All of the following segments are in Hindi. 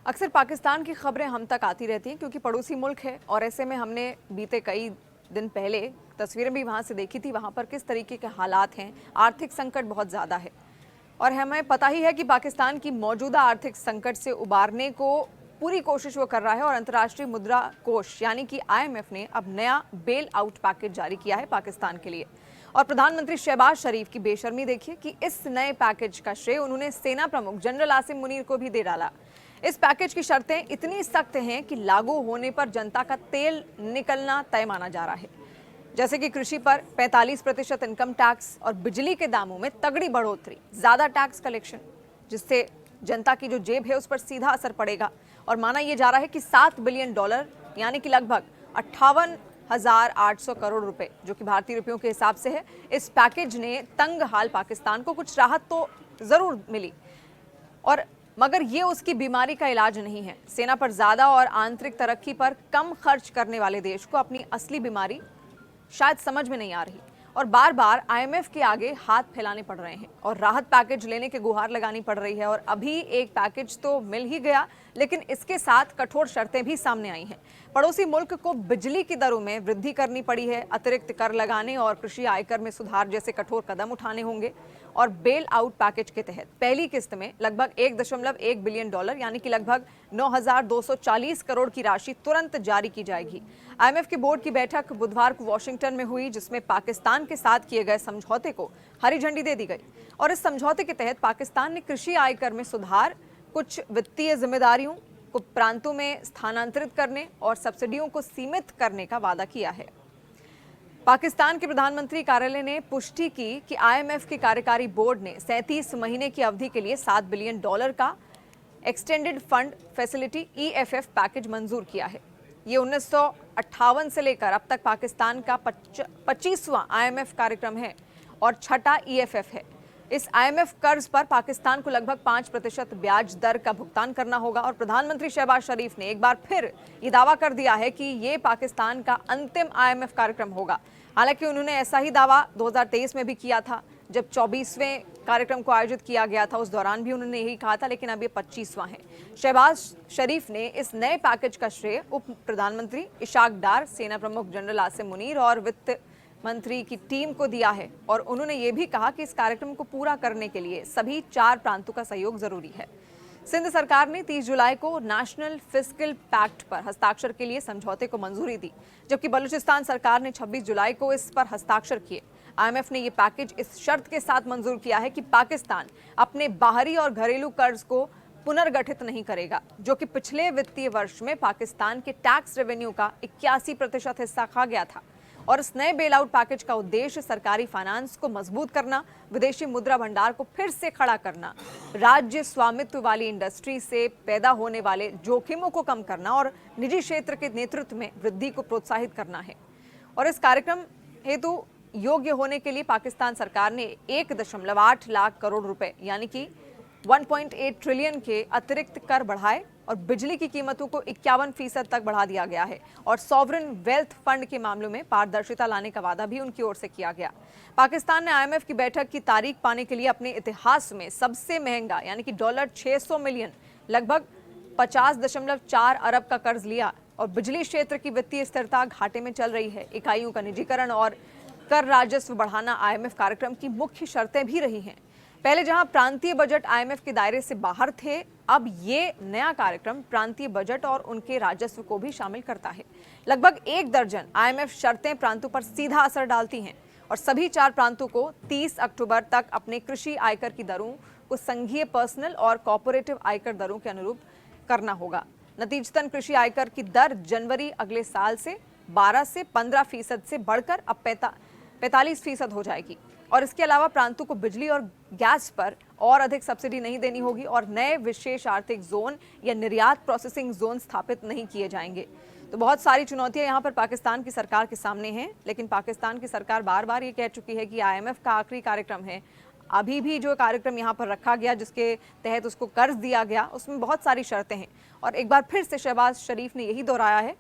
अक्सर पाकिस्तान की खबरें हम तक आती रहती हैं क्योंकि पड़ोसी मुल्क है और ऐसे में हमने बीते कई दिन पहले तस्वीरें भी वहाँ से देखी थी। वहाँ पर किस तरीके के हालात हैं, आर्थिक संकट बहुत ज़्यादा है और हमें पता ही है कि पाकिस्तान की मौजूदा आर्थिक संकट से उबारने को पूरी कोशिश वो कर रहा है और अंतर्राष्ट्रीय मुद्रा कोष यानी कि IMF ने अब नया बेल आउट पैकेज जारी किया है पाकिस्तान के लिए। और प्रधानमंत्री शहबाज शरीफ की बेशर्मी देखिए कि इस नए पैकेज का श्रेय उन्होंने सेना प्रमुख जनरल आसिम मुनीर को भी दे डाला। इस पैकेज की शर्तें इतनी सख्त हैं कि लागू होने पर जनता का तेल निकलना तय माना जा रहा है, जैसे कि कृषि पर 45% इनकम टैक्स और बिजली के दामों में तगड़ी बढ़ोतरी, ज्यादा टैक्स कलेक्शन, जिससे जनता की जो जेब है उस पर सीधा असर पड़ेगा। और माना यह जा रहा है कि $7 बिलियन यानी कि लगभग 58,800 करोड़ रुपए, जो कि भारतीय रुपयों के हिसाब से है, इस पैकेज ने तंग हाल पाकिस्तान को कुछ राहत तो जरूर मिली, और मगर ये उसकी बीमारी का इलाज नहीं है। सेना पर ज्यादा और आंतरिक तरक्की पर कम खर्च करने वाले देश को अपनी असली बीमारी शायद समझ में नहीं आ रही और बार बार IMF के आगे हाथ फैलाने पड़ रहे हैं और राहत पैकेज लेने के गुहार लगानी पड़ रही है। और अभी एक पैकेज तो मिल ही गया, लेकिन इसके साथ कठोर शर्तें भी सामने आई हैं। पड़ोसी मुल्क को बिजली की दरों में वृद्धि करनी पड़ी है, अतिरिक्त कर लगाने और कृषि आयकर में सुधार जैसे कठोर कदम उठाने होंगे। और बेल आउट पैकेज के तहत पहली किस्त में लगभग $1.1 बिलियन यानी कि लगभग 9,240 करोड़ की राशि तुरंत जारी की जाएगी। IMF के बोर्ड की बैठक बुधवार को वॉशिंगटन में हुई, जिसमें पाकिस्तान के साथ किए गए समझौते को हरी झंडी दे दी गई। और इस समझौते के तहत पाकिस्तान ने कृषि आयकर में सुधार, कुछ वित्तीय जिम्मेदारियों को प्रांतों में स्थानांतरित करने और सब्सिडियों को सीमित करने का वादा किया है। पाकिस्तान के प्रधानमंत्री कार्यालय ने पुष्टि की कि IMF के कार्यकारी बोर्ड ने 37 महीने की अवधि के लिए $7 बिलियन का extended fund facility EFF package मंजूर किया है। ये 1958 से लेकर अब तक पाकिस्तान का 25वां IMF कार्यक्रम है और छठा EFF है। इस IMF कर्ज पर पाकिस्तान को लगभग 5% ब्याज दर का भुगतान करना होगा। और प्रधानमंत्री शहबाज शरीफ ने एक बार फिर ये दावा कर दिया है कि ये पाकिस्तान का अंतिम IMF कार्यक्रम होगा। हालांकि उन्होंने ऐसा ही दावा 2023 में भी किया था, जब 24वें कार्यक्रम को आयोजित किया गया था। उस दौरान भी उन्होंने यही कहा था, लेकिन अब ये 25वां है। शहबाज शरीफ ने इस नए पैकेज का श्रेय उप प्रधानमंत्री इशाक डार, सेना प्रमुख जनरल आसिम मुनीर और वित्त मंत्री की टीम को दिया है। और उन्होंने ये भी कहा कि इस कार्यक्रम को पूरा करने के लिए सभी 4 प्रांतों का सहयोग जरूरी है। सिंध सरकार ने 30 जुलाई को नेशनल फिस्कल पैक्ट पर हस्ताक्षर के लिए समझौते को मंजूरी दी, जबकि बलूचिस्तान सरकार ने 26 जुलाई को इस पर हस्ताक्षर किए। IMF ने यह पैकेज इस शर्त के साथ मंजूर किया है कि पाकिस्तान अपने बाहरी और घरेलू कर्ज को पुनर्गठित नहीं करेगा, जो कि पिछले वित्तीय वर्ष में पाकिस्तान के टैक्स रेवेन्यू का 81% हिस्सा खा गया था। और इस नए बेल आउट पैकेज का उद्देश्य सरकारी फाइनेंस को मजबूत करना, विदेशी मुद्रा भंडार को फिर से खड़ा करना, राज्य स्वामित्व वाली इंडस्ट्री से पैदा होने वाले जोखिमों को कम करना और निजी क्षेत्र के नेतृत्व में वृद्धि को प्रोत्साहित करना है। और इस कार्यक्रम हेतु योग्य होने के लिए पाकिस्तान सरकार ने 1.8 लाख करोड़ रुपए यानी कि 1.8 ट्रिलियन के अतिरिक्त कर बढ़ाए और बिजली की कीमतों को 51% तक बढ़ा दिया गया है। और सॉवरेन वेल्थ फंड के मामलों में पारदर्शिता लाने का वादा भी उनकी ओर से किया गया। पाकिस्तान ने IMF की बैठक की तारीख पाने के लिए अपने इतिहास में सबसे महंगा यानी कि $600 मिलियन लगभग 50.4 अरब का कर्ज लिया। और बिजली क्षेत्र की वित्तीय स्थिरता घाटे में चल रही है। इकाइयों का निजीकरण और कर राजस्व बढ़ाना IMF कार्यक्रम की मुख्य शर्तें भी रही हैं। पहले जहां प्रांतीय बजट IMF के दायरे से बाहर थे, अब ये नया कार्यक्रम प्रांतीय बजट और उनके राजस्व को भी शामिल करता है। लगभग 1 दर्जन IMF शर्तें प्रांतों पर सीधा असर डालती हैं और सभी 4 प्रांतों को 30 अक्टूबर तक अपने कृषि आयकर की दरों को संघीय पर्सनल और कॉर्पोरेटिव आयकर दरों के अनुरूप करना होगा। नतीजतन कृषि आयकर की दर जनवरी अगले साल से 12 से 15% से बढ़कर अब 45% हो जाएगी। और इसके अलावा प्रांतों को बिजली और गैस पर और अधिक सब्सिडी नहीं देनी होगी और नए विशेष आर्थिक जोन या निर्यात प्रोसेसिंग जोन स्थापित नहीं किए जाएंगे। तो बहुत सारी चुनौतियां यहाँ पर पाकिस्तान की सरकार के सामने हैं, लेकिन पाकिस्तान की सरकार बार बार ये कह चुकी है कि IMF का आखिरी कार्यक्रम है। अभी भी जो कार्यक्रम यहाँ पर रखा गया, जिसके तहत उसको कर्ज दिया गया, उसमें बहुत सारी शर्तें हैं। और एक बार फिर से शहबाज शरीफ ने यही दोहराया है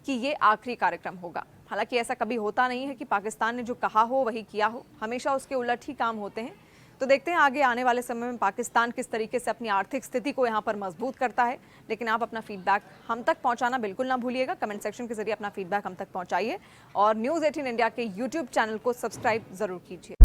कि ये आखिरी कार्यक्रम होगा। हालांकि ऐसा कभी होता नहीं है कि पाकिस्तान ने जो कहा हो वही किया हो, हमेशा उसके उलट ही काम होते हैं। तो देखते हैं आगे आने वाले समय में पाकिस्तान किस तरीके से अपनी आर्थिक स्थिति को यहाँ पर मजबूत करता है। लेकिन आप अपना फीडबैक हम तक पहुँचाना बिल्कुल ना भूलिएगा, कमेंट सेक्शन के जरिए अपना फीडबैक हम तक पहुँचाइए और न्यूज़ 18 इंडिया के यूट्यूब चैनल को सब्सक्राइब जरूर कीजिए।